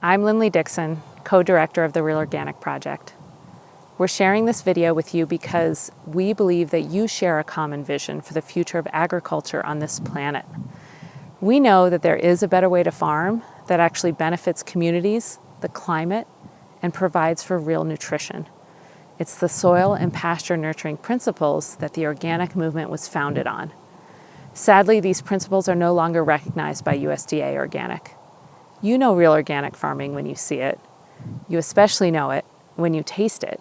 I'm Linley Dixon, co-director of the Real Organic Project. We're sharing this video with you because we believe that you share a common vision for the future of agriculture on this planet. We know that there is a better way to farm that actually benefits communities, the climate, and provides for real nutrition. It's the soil and pasture nurturing principles that the organic movement was founded on. Sadly, these principles are no longer recognized by USDA Organic. You know real organic farming when you see it. You especially know it when you taste it.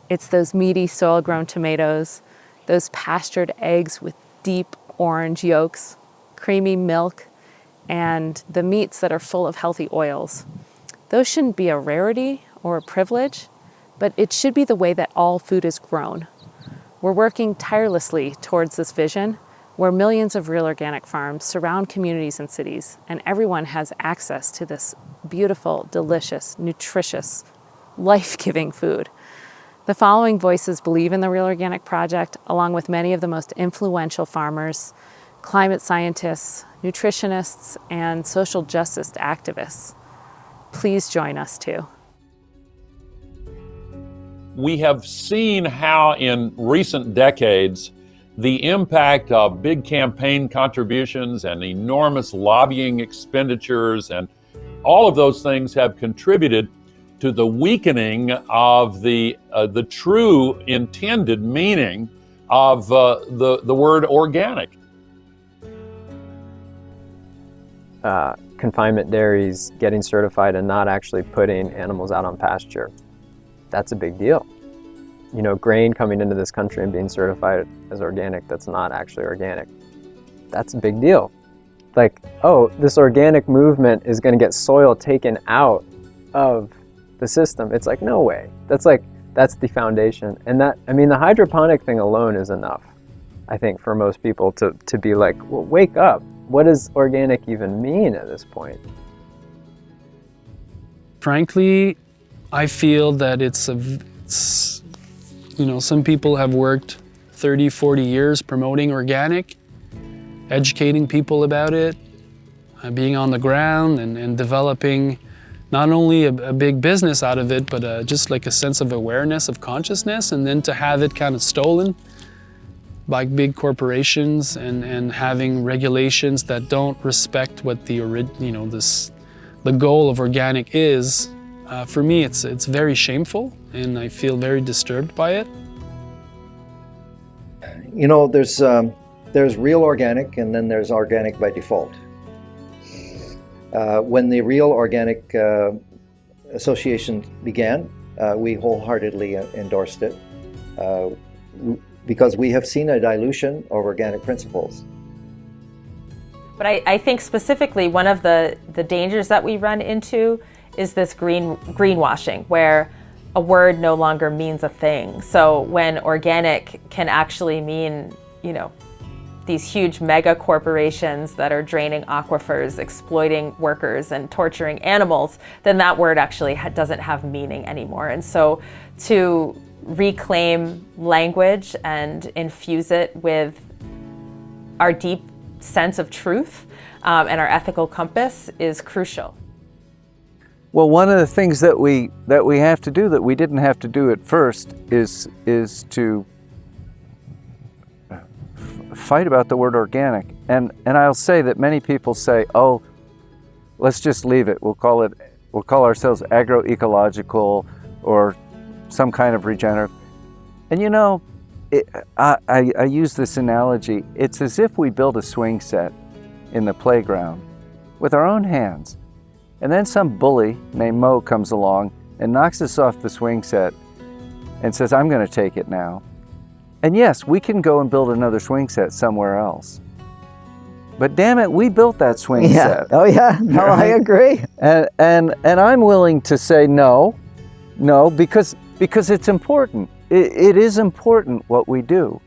It's those meaty soil-grown tomatoes, those pastured eggs with deep orange yolks, creamy milk, and the meats that are full of healthy oils. Those shouldn't be a rarity or a privilege, but it should be the way that all food is grown. We're working tirelessly towards this vision where millions of real organic farms surround communities and cities, and everyone has access to this beautiful, delicious, nutritious, life-giving food. The following voices believe in the Real Organic Project, along with many of the most influential farmers, climate scientists, nutritionists, and social justice activists. Please join us too. We have seen how in recent decades, the impact of big campaign contributions and enormous lobbying expenditures and all of those things have contributed to the weakening of the true intended meaning of the word organic. Confinement dairies getting certified and not actually putting animals out on pasture. That's a big deal. You know, grain coming into this country and being certified as organic that's not actually organic. That's a big deal. Like, oh, this organic movement is going to get soil taken out of the system. It's like, no way. That's the foundation. And that, I mean, the hydroponic thing alone is enough, I think, for most people to be like, well, wake up. What does organic even mean at this point? Frankly, I feel that some people have worked 30, 40 years promoting organic, educating people about it, being on the ground and developing not only a big business out of it, but just like a sense of awareness, of consciousness, and then to have it kind of stolen by big corporations and having regulations that don't respect what the goal of organic is. For me, it's very shameful, and I feel very disturbed by it. You know, there's real organic, and then there's organic by default. When the Real Organic Association began, we wholeheartedly endorsed it because we have seen a dilution of organic principles. But I think specifically one of the dangers that we run into is this greenwashing, where a word no longer means a thing. So when organic can actually mean, these huge mega corporations that are draining aquifers, exploiting workers, and torturing animals, then that word actually doesn't have meaning anymore. And so to reclaim language and infuse it with our deep sense of truth and our ethical compass is crucial. Well, one of the things that we have to do that we didn't have to do at first is to fight about the word organic. And I'll say that many people say, "Oh, let's just leave it. We'll call ourselves agroecological or some kind of regenerative." And I use this analogy. It's as if we build a swing set in the playground with our own hands. And then some bully named Mo comes along and knocks us off the swing set and says, "I'm going to take it now." And yes, we can go and build another swing set somewhere else. But damn it, we built that swing set. Oh yeah, no, right? I agree. And I'm willing to say no, because it's important. It is important what we do.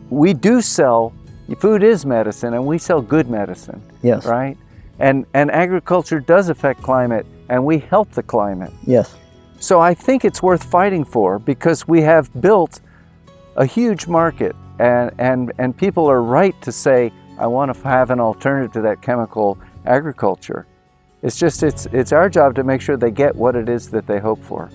We do sell, food is medicine, and we sell good medicine. Yes. Right? And agriculture does affect climate, and we help the climate. Yes. So I think it's worth fighting for, because we have built a huge market, and people are right to say, I want to have an alternative to that chemical agriculture. It's our job to make sure they get what it is that they hope for.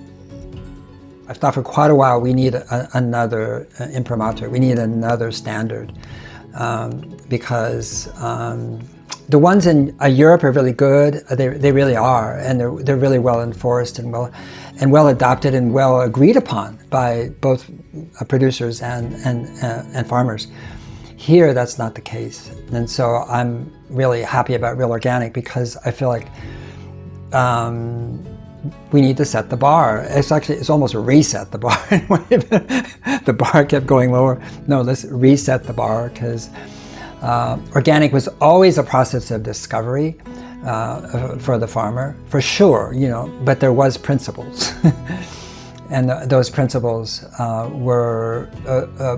I've thought for quite a while we need another imprimatur. We need another standard because the ones in Europe are really good. They really are, and they're really well enforced and well adopted and well agreed upon by both producers and farmers. Here, that's not the case, and so I'm really happy about Real Organic because I feel like we need to set the bar. It's almost a reset the bar. The bar kept going lower. No, let's reset the bar because organic was always a process of discovery for the farmer, for sure, but there was principles. And those principles were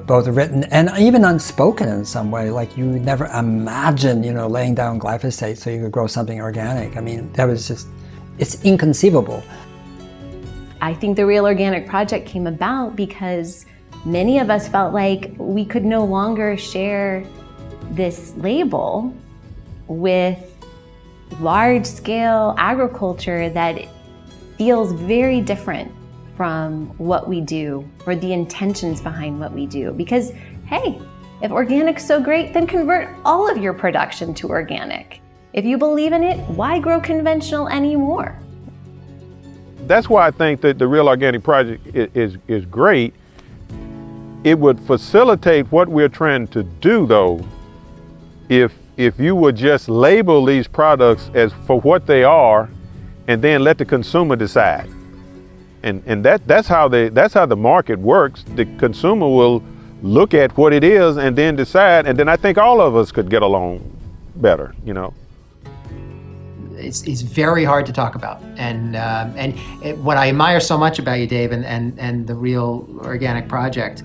both written and even unspoken in some way. Like you never imagine, laying down glyphosate so you could grow something organic. I mean, that was just, it's inconceivable. I think the Real Organic Project came about because many of us felt like we could no longer share this label with large-scale agriculture that feels very different from what we do or the intentions behind what we do. Because, hey, if organic's so great, then convert all of your production to organic. If you believe in it, why grow conventional anymore? That's why I think that the Real Organic Project is great. It would facilitate what we're trying to do, though, if you would just label these products as for what they are and then let the consumer decide. And that's how the market works. The consumer will look at what it is and then decide, and then I think all of us could get along better, It's very hard to talk about, and what I admire so much about you, Dave, and the Real Organic Project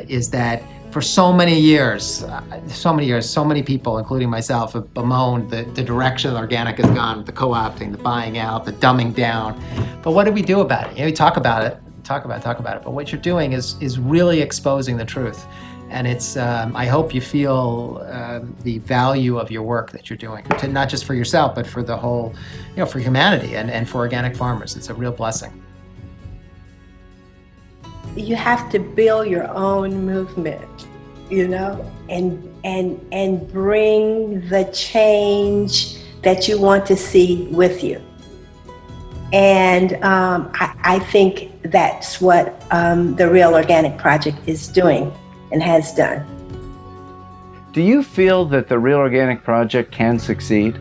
is that for so many years, so many people, including myself, have bemoaned the direction organic has gone, the co-opting, the buying out, the dumbing down. But what do we do about it? We talk about it, but what you're doing is really exposing the truth. And it's, I hope you feel the value of your work that you're doing, not just for yourself, but for the whole, for humanity and for organic farmers. It's a real blessing. You have to build your own movement, and bring the change that you want to see with you. And I think that's what the Real Organic Project is doing and has done. Do you feel that the Real Organic Project can succeed?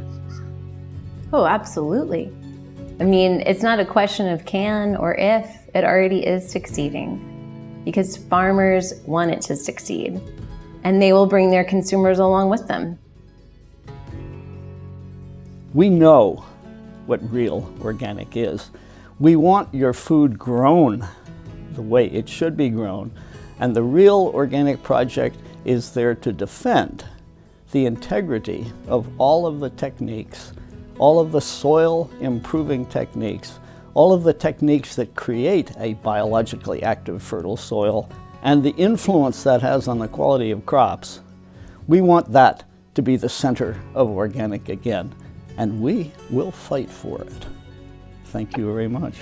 Oh, absolutely. I mean, it's not a question of can or if, it already is succeeding because farmers want it to succeed and they will bring their consumers along with them. We know what real organic is. We want your food grown the way it should be grown, and the Real Organic Project is there to defend the integrity of all of the techniques, all of the soil improving techniques, all of the techniques that create a biologically active fertile soil, and the influence that has on the quality of crops. We want that to be the center of organic again, and we will fight for it. Thank you very much.